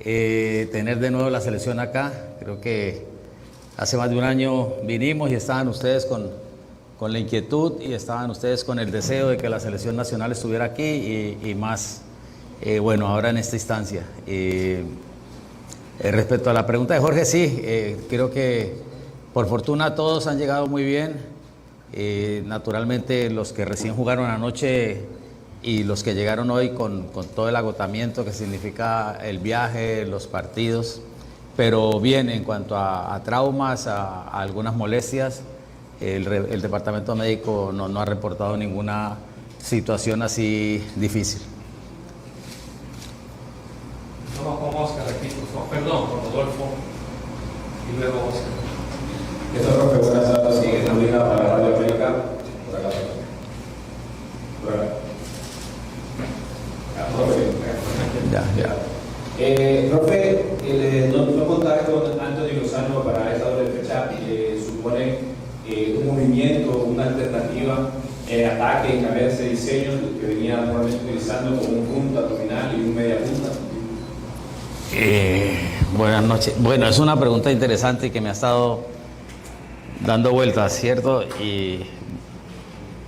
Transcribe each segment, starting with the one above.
tener de nuevo la selección acá. Creo que hace más de un año vinimos y estaban ustedes con la inquietud y estaban ustedes con el deseo de que la selección nacional estuviera aquí y más, bueno, ahora en esta instancia. Respecto a la pregunta de Jorge, sí, creo que por fortuna todos han llegado muy bien. Naturalmente los que recién jugaron anoche y los que llegaron hoy con todo el agotamiento que significa el viaje, los partidos, pero bien en cuanto a traumas, a algunas molestias, el departamento médico no ha reportado ninguna situación así difícil. Vamos con Oscar aquí, perdón, con Rodolfo y luego Oscar. Esto, profe, buenas tardes. Sigue Molina para Radio América. Por acá. Por acá. Profe, no contar con Anthony Lozano para esta doble fecha supone un movimiento, una alternativa en ataque, en cambiar ese diseño que venía normalmente utilizando como un punta abdominal y un media punta. Buenas noches. Bueno, es una pregunta interesante que me ha estado dando vueltas, ¿cierto? Y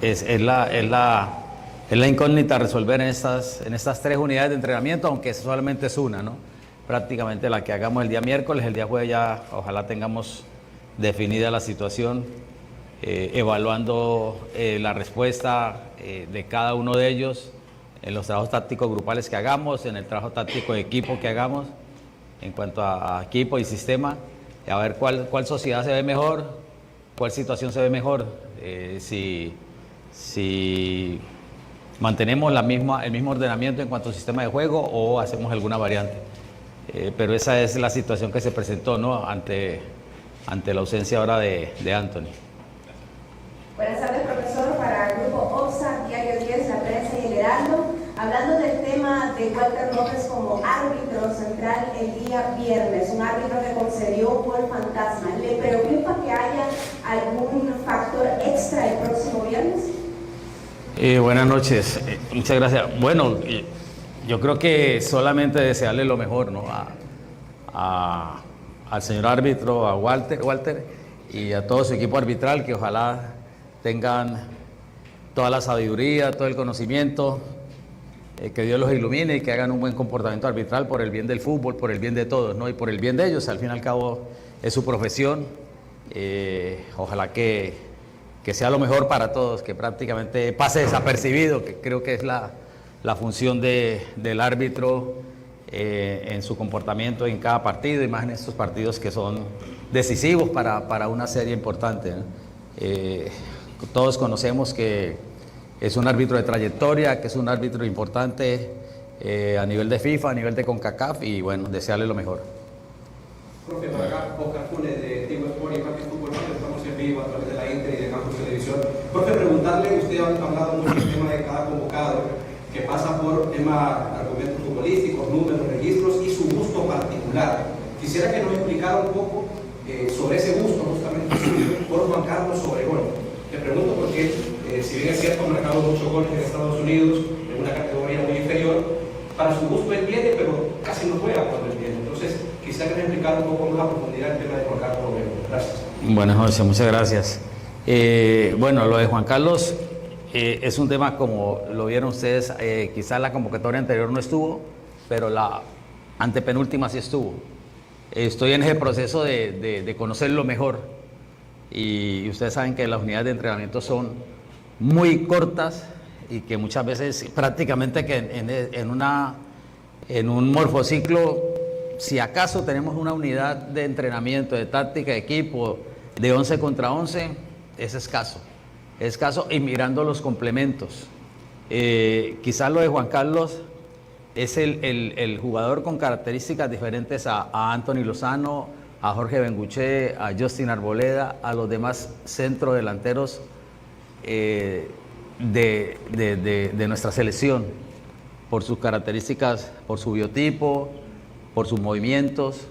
es la incógnita a resolver en estas 3 unidades de entrenamiento, aunque solamente es una, ¿no? Prácticamente la que hagamos el día miércoles, el día jueves ya ojalá tengamos definida la situación, evaluando la respuesta de cada uno de ellos en los trabajos tácticos grupales que hagamos, en el trabajo táctico de equipo que hagamos, en cuanto a equipo y sistema, a ver cuál sociedad se ve mejor, cuál situación se ve mejor, si mantenemos el mismo ordenamiento en cuanto a sistema de juego o hacemos alguna variante. Pero esa es la situación que se presentó, ¿no? ante la ausencia ahora de Anthony. Buenas tardes, profesor. Para el grupo OPSA, Diario 10, La Prensa y El Heraldo, hablando del tema de Walter López como árbitro central el día viernes, un árbitro que concedió un gol fantasma, ¿le preocupa que haya algún factor extra el próximo viernes? Buenas noches, muchas gracias. Bueno, yo creo que solamente desearle lo mejor, ¿no? Al señor árbitro, a Walter y a todo su equipo arbitral, que ojalá tengan toda la sabiduría, todo el conocimiento, que Dios los ilumine y que hagan un buen comportamiento arbitral por el bien del fútbol, por el bien de todos, ¿no? Y por el bien de ellos. Al fin y al cabo es su profesión. Ojalá que sea lo mejor para todos, que prácticamente pase desapercibido, que creo que es la función del árbitro en su comportamiento en cada partido, y más en estos partidos que son decisivos para una serie importante, ¿no? Todos conocemos que es un árbitro de trayectoria, que es un árbitro importante a nivel de FIFA, a nivel de CONCACAF, y bueno, desearle lo mejor. Profe, por acá, Oscar Funes de Tigo Sport y Parque Fútbol, estamos en vivo a través de la Inter y de Campus Televisión. Profe, preguntarle, usted ha hablado mucho del tema de cada convocado, que pasa por argumentos futbolísticos, números, registros y su gusto particular. Quisiera que nos explicara un poco sobre ese gusto justamente por Juan Carlos Obregón. Le pregunto porque, si bien es cierto, ha marcado muchos goles en Estados Unidos, en una categoría muy inferior, para su gusto él viene, pero casi no juega cuando él viene. Entonces, quisiera que nos explicara un poco más a profundidad el tema de Juan Carlos Obregón. Gracias. Buenas noches, muchas gracias. Bueno, lo de Juan Carlos es un tema, como lo vieron ustedes, quizás la convocatoria anterior no estuvo, pero la antepenúltima sí estuvo. Estoy en ese proceso de conocerlo mejor, y ustedes saben que las unidades de entrenamiento son muy cortas y que muchas veces prácticamente que en un morfociclo, si acaso tenemos una unidad de entrenamiento, de táctica, de equipo, de 11 contra 11, es escaso, y mirando los complementos. Quizás lo de Juan Carlos es el jugador con características diferentes a Anthony Lozano, a Jorge Benguché, a Justin Arboleda, a los demás centrodelanteros de nuestra selección, por sus características, por su biotipo, por sus movimientos.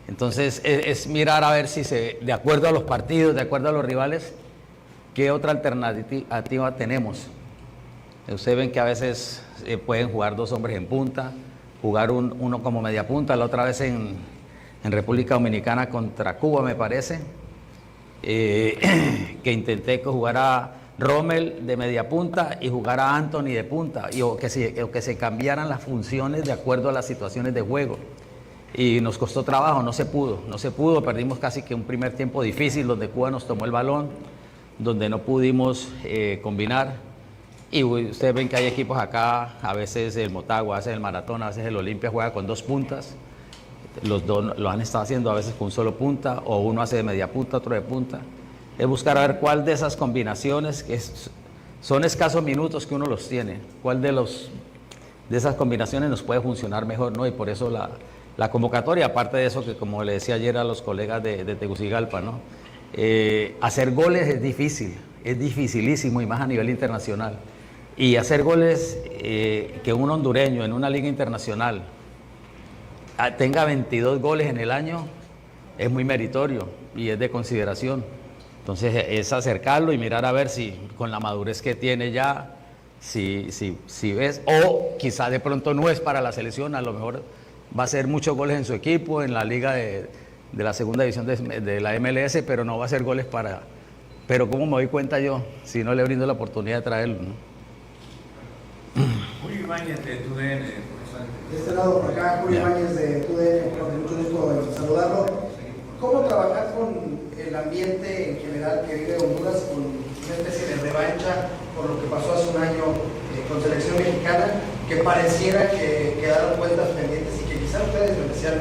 Entonces es mirar a ver si de acuerdo a los partidos, de acuerdo a los rivales, qué otra alternativa tenemos. Ustedes ven que a veces pueden jugar 2 hombres en punta, jugar uno como media punta, la otra vez en República Dominicana contra Cuba, me parece, que intenté que jugara Rommel de media punta y jugara Anthony de punta, o que se cambiaran las funciones de acuerdo a las situaciones de juego. Y nos costó trabajo, no se pudo, perdimos casi que un primer tiempo difícil donde Cuba nos tomó el balón, donde no pudimos combinar. Y ustedes ven que hay equipos acá, a veces el Motagua, a veces el Maratón, a veces el Olimpia juega con 2 puntas. Los dos lo han estado haciendo a veces con un solo punta, o uno hace de media punta, otro de punta. Es buscar a ver cuál de esas combinaciones, son escasos minutos que uno los tiene, cuál de esas combinaciones nos puede funcionar mejor, ¿no? Y por eso la convocatoria, aparte de eso que como le decía ayer a los colegas de Tegucigalpa, ¿no? Hacer goles es difícil, es dificilísimo, y más a nivel internacional. Y hacer goles, que un hondureño en una liga internacional tenga 22 goles en el año, es muy meritorio y es de consideración. Entonces es acercarlo y mirar a ver si con la madurez que tiene ya, si ves, o quizá de pronto no es para la selección, a lo mejor va a hacer muchos goles en su equipo, en la liga de la segunda división de la MLS, pero no va a hacer goles para... Pero ¿cómo me doy cuenta yo si no le brindo la oportunidad de traerlo, ¿no? Julio Ibáñez de TUDN, profesor. De este lado por acá, Julio Ibáñez de TUDN, con mucho gusto en saludarlo. ¿Cómo trabajar con el ambiente en general que vive Honduras, con una especie de revancha por lo que pasó hace un año con selección mexicana, que pareciera que quedaron cuentas pendientes y que quizá ustedes lo desean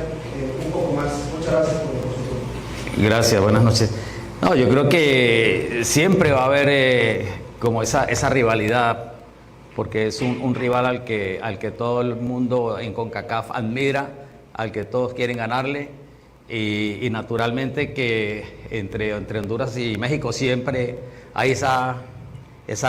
un poco más? Muchas gracias por su tiempo. Gracias, buenas noches. No, yo creo que siempre va a haber como esa rivalidad, porque es un rival al que todo el mundo en CONCACAF admira, al que todos quieren ganarle, y naturalmente que entre Honduras y México siempre hay esa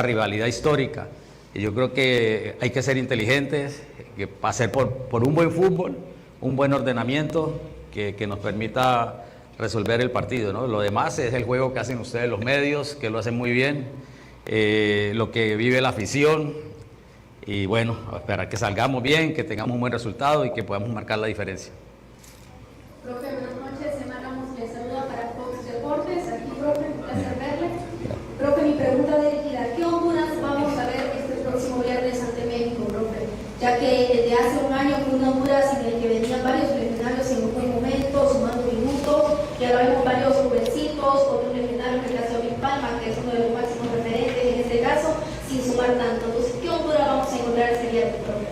rivalidad histórica. Y yo creo que hay que ser inteligentes, que pasar por un buen fútbol, un buen ordenamiento que nos permita resolver el partido, ¿no? Lo demás es el juego que hacen ustedes los medios, que lo hacen muy bien, lo que vive la afición. Y bueno, esperar que salgamos bien, que tengamos un buen resultado y que podamos marcar la diferencia. Profe, buenas noches. Semana Ramos le saluda para Fox Deportes. Aquí, profe, un placer verle. Profe, mi pregunta dirigida: ¿qué Honduras vamos a ver este próximo viernes ante México, profe? Ya que desde hace un año fue una Honduras en el que venían varios legionarios en un buen momento, sumando minutos, y ahora vemos varios jovencitos, otro legionario que es Big Palma, que es uno de los máximos referentes en este caso, sin sumar tanto. Entonces, ¿qué Honduras vamos a encontrar este viernes, profe?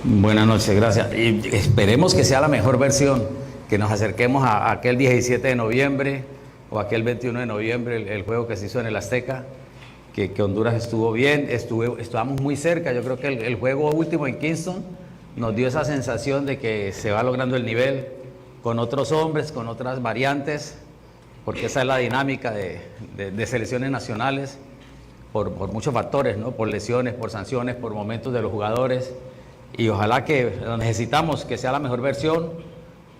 Buenas noches, gracias. Y esperemos que sea la mejor versión, que nos acerquemos a aquel 17 de noviembre o aquel 21 de noviembre, el juego que se hizo en el Azteca, que Honduras estuvo bien, estábamos muy cerca. Yo creo que el juego último en Kingston nos dio esa sensación de que se va logrando el nivel con otros hombres, con otras variantes, porque esa es la dinámica de selecciones nacionales, por muchos factores, ¿no? Por lesiones, por sanciones, por momentos de los jugadores, y ojalá que lo necesitamos, que sea la mejor versión,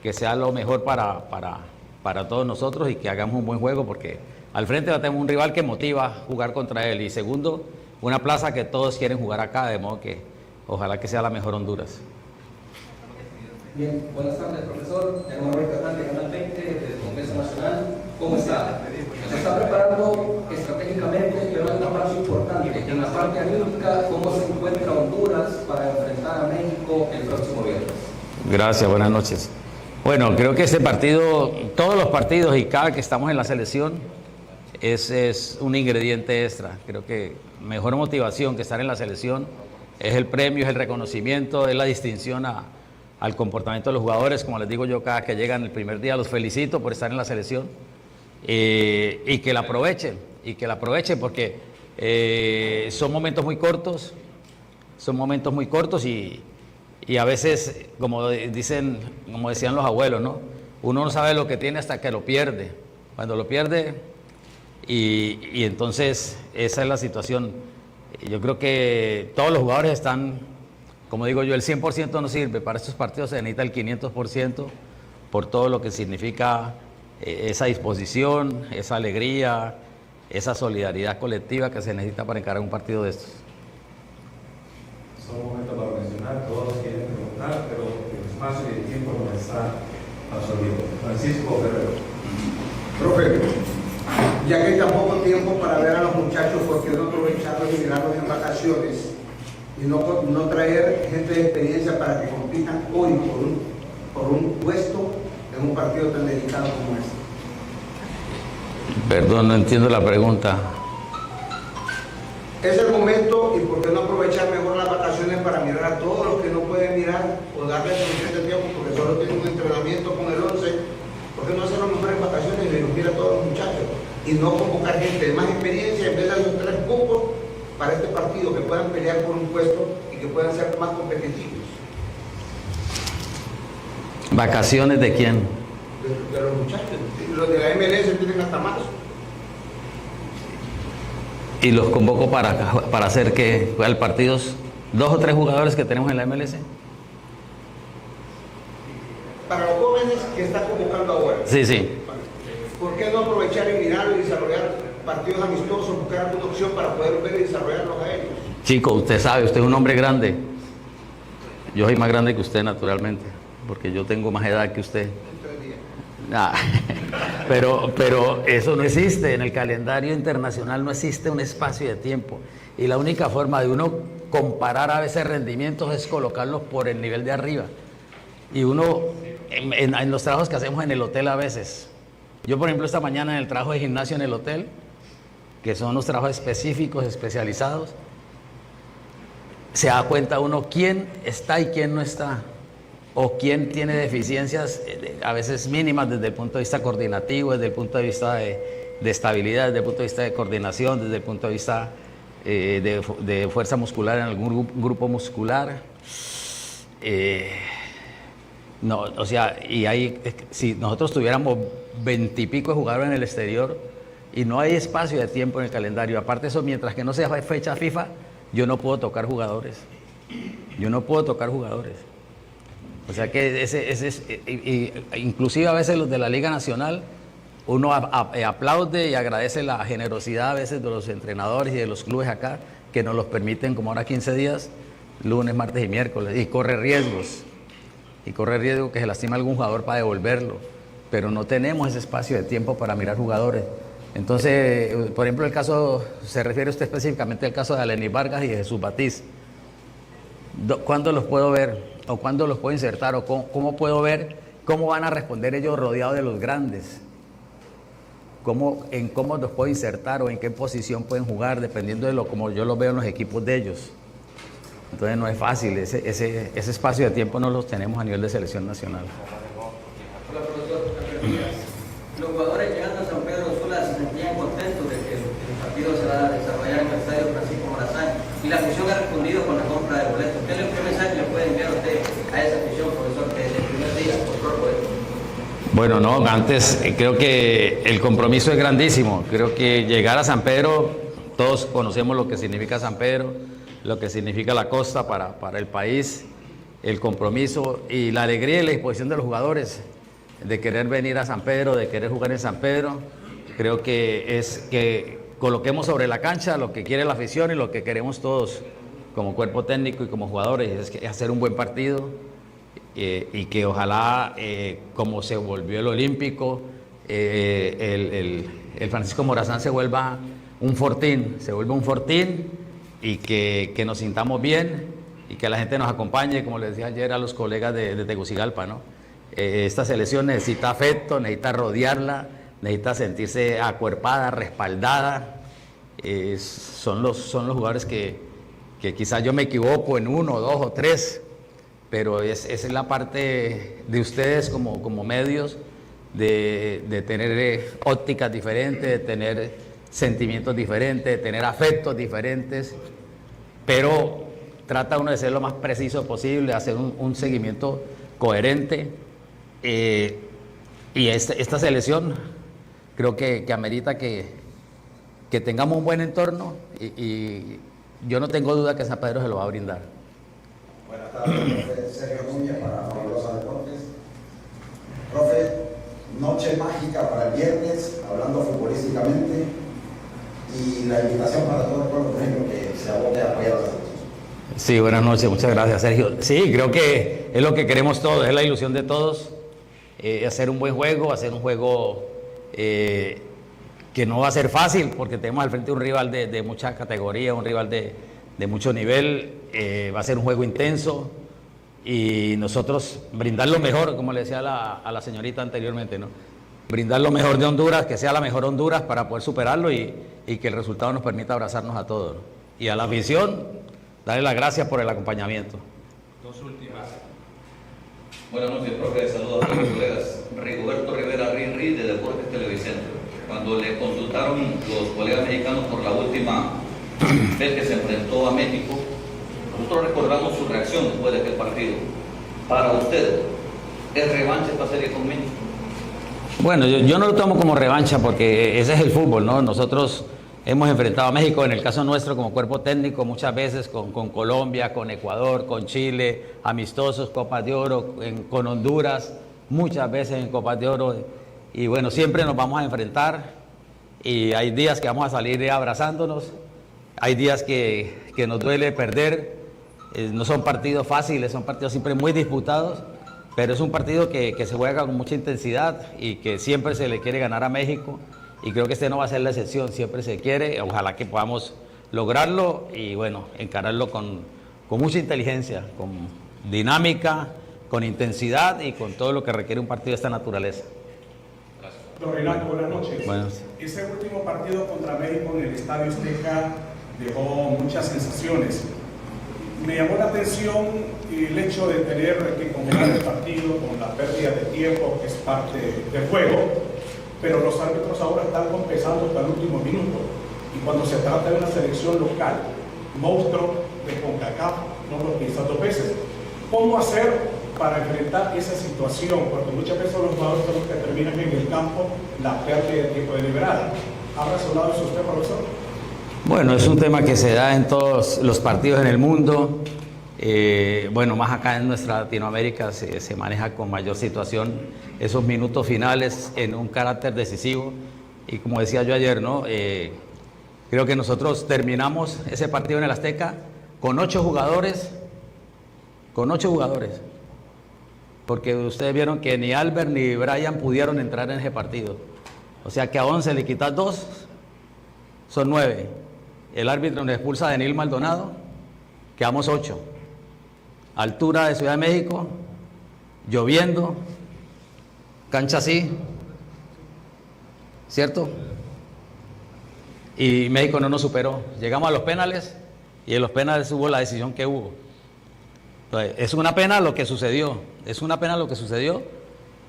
que sea lo mejor para todos nosotros y que hagamos un buen juego, porque al frente tenemos un rival que motiva jugar contra él, y segundo, una plaza que todos quieren jugar acá, de modo que ojalá que sea la mejor Honduras. Bien, buenas tardes, profesor. Hermano Recatán de Canal 20, del Congreso Nacional. ¿Cómo está? Se está preparando estratégicamente, pero hay una parte importante. En la parte anímica, ¿cómo se encuentra Honduras para enfrentar a México el próximo viernes? Gracias, buenas noches. Bueno, creo que este partido, todos los partidos y cada que estamos en la selección, es un ingrediente extra. Creo que mejor motivación que estar en la selección es el premio, es el reconocimiento, es la distinción al comportamiento de los jugadores. Como les digo yo, cada que llegan el primer día los felicito por estar en la selección, y que la aprovechen, porque son momentos muy cortos, y a veces, como decían los abuelos, ¿no? Uno no sabe lo que tiene hasta que lo pierde. Cuando lo pierde, y entonces esa es la situación. Yo creo que todos los jugadores están, como digo yo, el 100% no sirve. Para estos partidos se necesita el 500% por todo lo que significa esa disposición, esa alegría, esa solidaridad colectiva que se necesita para encarar un partido de estos. Son momentos para mencionar, todos quieren preguntar, pero tiempo nos está absorbiendo. Francisco Guerrero. Profe, ya que hay tan poco tiempo para ver a los muchachos, ¿por qué no aprovecharlos y mirarlos en vacaciones y no traer gente de experiencia para que compitan hoy por un puesto en un partido tan delicado como este? Perdón, no entiendo la pregunta. Es el momento, y por qué no aprovechar mejor las vacaciones para mirar a todos los que no pueden mirar o darles suficiente tiempo porque solo tienen un entrenamiento con el 11. ¿Por qué no hacer las mejores vacaciones y los mira a todos los muchachos? Y no convocar gente de más experiencia en vez de los 3 cupos para este partido, que puedan pelear por un puesto y que puedan ser más competitivos. ¿Vacaciones de quién? De los muchachos. Los de la MLS tienen hasta marzo. ¿Y los convoco para hacer que juegan partidos 2 o 3 jugadores que tenemos en la MLS? Para los jóvenes que están convocando ahora. Sí, sí. ¿Por qué no aprovechar y mirar y desarrollar partidos amistosos, buscar alguna opción para poder ver y desarrollarlos a ellos? Chico, usted sabe, usted es un hombre grande. Yo soy más grande que usted, naturalmente, porque yo tengo más edad que usted. Ah, pero eso no existe. En el calendario internacional no existe un espacio de tiempo. Y la única forma de uno comparar a veces rendimientos es colocarlos por el nivel de arriba. Y uno, en los trabajos que hacemos en el hotel a veces, yo por ejemplo esta mañana en el trabajo de gimnasio en el hotel, que son los trabajos específicos, especializados, se da cuenta uno quién está y quién no está, o quién tiene deficiencias a veces mínimas desde el punto de vista coordinativo, desde el punto de vista de estabilidad, desde el punto de vista de coordinación, desde el punto de vista de fuerza muscular en algún grupo muscular. No, o sea, y hay, si nosotros tuviéramos 20 y pico de jugadores en el exterior y no hay espacio de tiempo en el calendario, aparte de eso, mientras que no sea fecha FIFA, yo no puedo tocar jugadores. Yo no puedo tocar jugadores. O sea que inclusive a veces los de la Liga Nacional, uno aplaude y agradece la generosidad a veces de los entrenadores y de los clubes acá, que nos los permiten como ahora 15 días, lunes, martes y miércoles, y corre riesgos. Y corre riesgo que se lastima algún jugador para devolverlo, pero no tenemos ese espacio de tiempo para mirar jugadores. Entonces, por ejemplo, el caso, se refiere usted específicamente al caso de Alenis Vargas y de Jesús Batiz. ¿Cuándo los puedo ver? ¿O cuándo los puedo insertar? ¿O cómo puedo ver cómo van a responder ellos rodeados de los grandes? ¿Cómo los puedo insertar o en qué posición pueden jugar, dependiendo de como yo los veo en los equipos de ellos? Entonces no es fácil, ese espacio de tiempo no los tenemos a nivel de selección nacional. Hola, profesor. Los jugadores llegando a San Pedro Sula se sentían contentos de que el partido se va a desarrollar en el estadio Francisco Morazán y la afición ha respondido con la compra de boletos. ¿Qué mensaje le puede enviar usted a esa afición, profesor, que desde el primer día compró boletos? Bueno, no, antes creo que el compromiso es grandísimo. Creo que llegar a San Pedro, todos conocemos lo que significa San Pedro, lo que significa la costa para el país, el compromiso y la alegría y la disposición de los jugadores de querer venir a San Pedro, de querer jugar en San Pedro. Creo que es que coloquemos sobre la cancha lo que quiere la afición y lo que queremos todos como cuerpo técnico y como jugadores, es hacer un buen partido y que ojalá, como se volvió el Olímpico, el Francisco Morazán se vuelva un fortín, y que nos sintamos bien y que la gente nos acompañe, como les decía ayer a los colegas de Tegucigalpa, ¿no? Esta selección necesita afecto, necesita rodearla, necesita sentirse acuerpada, respaldada. Son los jugadores que quizás yo me equivoco en 1, 2 o 3, pero esa es la parte de ustedes como medios, de tener ópticas diferentes, de tener sentimientos diferentes, de tener afectos diferentes, pero trata uno de ser lo más preciso posible, hacer un seguimiento coherente, y esta selección creo que amerita que tengamos un buen entorno y yo no tengo duda que San Pedro se lo va a brindar. Buenas tardes, profe Sergio Núñez para Fabulosa Deportes. Profe, noche mágica para el viernes, hablando futbolísticamente, y la invitación para todo el pueblo que se aboque a apoyar a la selección. Sí, buenas noches, muchas gracias, Sergio. Sí, creo que es lo que queremos todos, es la ilusión de todos, hacer un buen juego, hacer un juego que no va a ser fácil, porque tenemos al frente un rival de mucha categoría, un rival de mucho nivel, va a ser un juego intenso, y nosotros brindar lo mejor, como le decía a la señorita anteriormente, ¿no? Brindar lo mejor de Honduras, que sea la mejor Honduras para poder superarlo y que el resultado nos permita abrazarnos a todos, ¿no? Y a la afición, darle las gracias por el acompañamiento. Dos últimas. Buenas noches, profe. Saludos a todos los colegas. Rigoberto Rivera Rinri de Deportes Televicentro. Cuando le consultaron los colegas mexicanos por la última vez que se enfrentó a México, nosotros recordamos su reacción después de aquel partido. Para usted, ¿es revancha esta serie con México? Bueno, yo no lo tomo como revancha porque ese es el fútbol, ¿no? Nosotros hemos enfrentado a México, en el caso nuestro, como cuerpo técnico, muchas veces con Colombia, con Ecuador, con Chile, amistosos, Copas de Oro, con Honduras, muchas veces en Copas de Oro. Y bueno, siempre nos vamos a enfrentar y hay días que vamos a salir abrazándonos, hay días que nos duele perder, no son partidos fáciles, son partidos siempre muy disputados, pero es un partido que se juega con mucha intensidad y que siempre se le quiere ganar a México. Y creo que este no va a ser la excepción, siempre se quiere, ojalá que podamos lograrlo y bueno, encararlo con mucha inteligencia, con dinámica, con intensidad y con todo lo que requiere un partido de esta naturaleza. Don Reinaldo, buenas noches. Buenas. Ese último partido contra México en el Estadio Azteca dejó muchas sensaciones. Me llamó la atención el hecho de tener que congelar el partido con la pérdida de tiempo, que es parte del juego. Pero los árbitros ahora están compensando hasta el último minuto. Y cuando se trata de una selección local, monstruo de CONCACAF, no lo piensan dos veces. ¿Cómo hacer para enfrentar esa situación? Porque muchas veces los jugadores son los que terminan en el campo la pérdida de tiempo deliberada. ¿Ha razonado eso usted, profesor? Bueno, es un tema que se da en todos los partidos en el mundo. Bueno, más acá en nuestra Latinoamérica se maneja con mayor situación esos minutos finales en un carácter decisivo. Y como decía yo ayer, ¿no? Creo que nosotros terminamos ese partido en el Azteca con 8 jugadores, porque ustedes vieron que ni Albert ni Brian pudieron entrar en ese partido. O sea que a 11 le quitas 2, son 9. El árbitro nos expulsa a Daniel Maldonado, quedamos 8. Altura de Ciudad de México, lloviendo, cancha así, ¿cierto? Y México no nos superó. Llegamos a los penales y en los penales hubo la decisión que hubo. Entonces, es una pena lo que sucedió,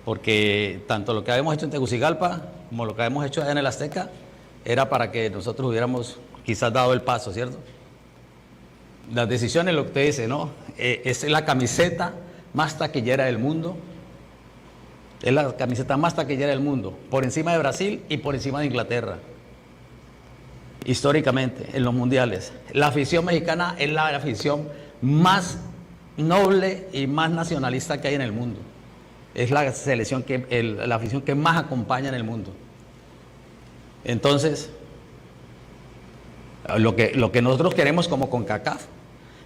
porque tanto lo que habíamos hecho en Tegucigalpa como lo que habíamos hecho allá en el Azteca era para que nosotros hubiéramos quizás dado el paso, ¿cierto? Las decisiones, lo que usted dice, ¿no? Es la camiseta más taquillera del mundo. Es la camiseta más taquillera del mundo, por encima de Brasil y por encima de Inglaterra. Históricamente, en los mundiales. La afición mexicana es la afición más noble y más nacionalista que hay en el mundo. Es la selección la afición que más acompaña en el mundo. Entonces, lo que nosotros queremos como CONCACAF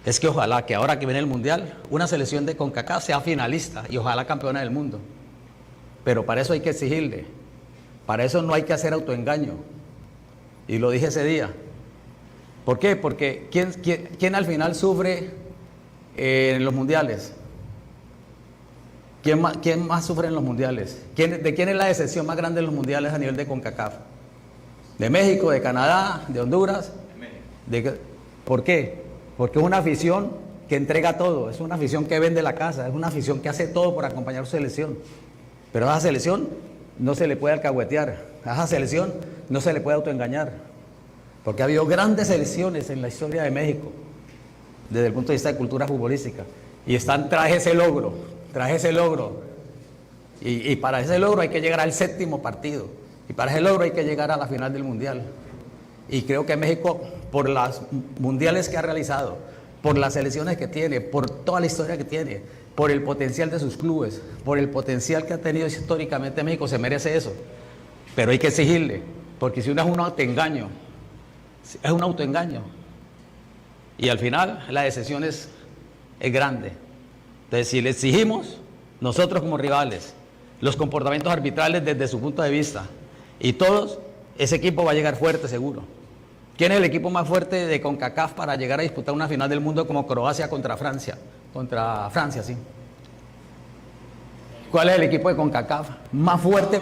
es que ojalá que ahora que viene el Mundial, una selección de CONCACAF sea finalista y ojalá campeona del mundo. Pero para eso hay que exigirle, para eso no hay que hacer autoengaño. Y lo dije ese día. ¿Por qué? Porque ¿quién al final sufre en los mundiales? ¿Quién más sufre en los mundiales? ¿De quién es la decepción más grande en los mundiales a nivel de CONCACAF? ¿De México, de Canadá, de Honduras? ¿Por qué? Porque es una afición que entrega todo, es una afición que vende la casa, es una afición que hace todo por acompañar a su selección. Pero a esa selección no se le puede alcahuetear, a esa selección no se le puede autoengañar, porque ha habido grandes selecciones en la historia de México, desde el punto de vista de cultura futbolística, y están tras ese logro, y para ese logro hay que llegar al 7º partido, y para ese logro hay que llegar a la final del Mundial. Y creo que México, por las mundiales que ha realizado, por las selecciones que tiene, por toda la historia que tiene, por el potencial de sus clubes, por el potencial que ha tenido históricamente México, se merece eso. Pero hay que exigirle, porque si uno es un autoengaño, Y al final la decisión es grande. Entonces, si le exigimos, nosotros como rivales, los comportamientos arbitrales desde su punto de vista, y todos, ese equipo va a llegar fuerte seguro. ¿Quién es el equipo más fuerte de CONCACAF para llegar a disputar una final del mundo como Croacia contra Francia? Contra Francia, sí. ¿Cuál es el equipo de CONCACAF más fuerte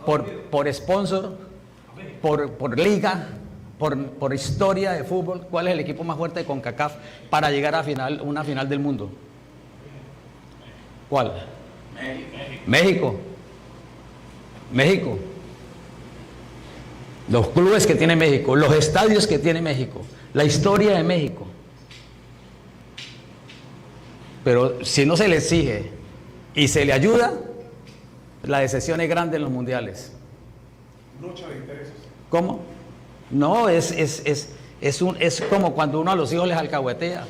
por sponsor, por liga, por historia de fútbol? ¿Cuál es el equipo más fuerte de CONCACAF para llegar a una final del mundo? ¿Cuál? México. México. Los clubes que tiene México, los estadios que tiene México, la historia de México. Pero si no se le exige y se le ayuda, la decepción es grande en los mundiales. Lucha de intereses. ¿Cómo? No, es como cuando uno a los hijos les alcahuetea,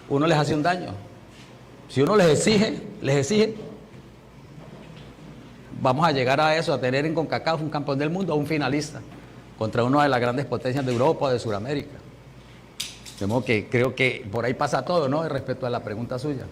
uno les hace un daño. Si uno les exige, vamos a llegar a eso, a tener en CONCACAF un campeón del mundo o un finalista contra una de las grandes potencias de Europa o de Sudamérica. De modo que creo que por ahí pasa todo, ¿no? Respecto a la pregunta suya.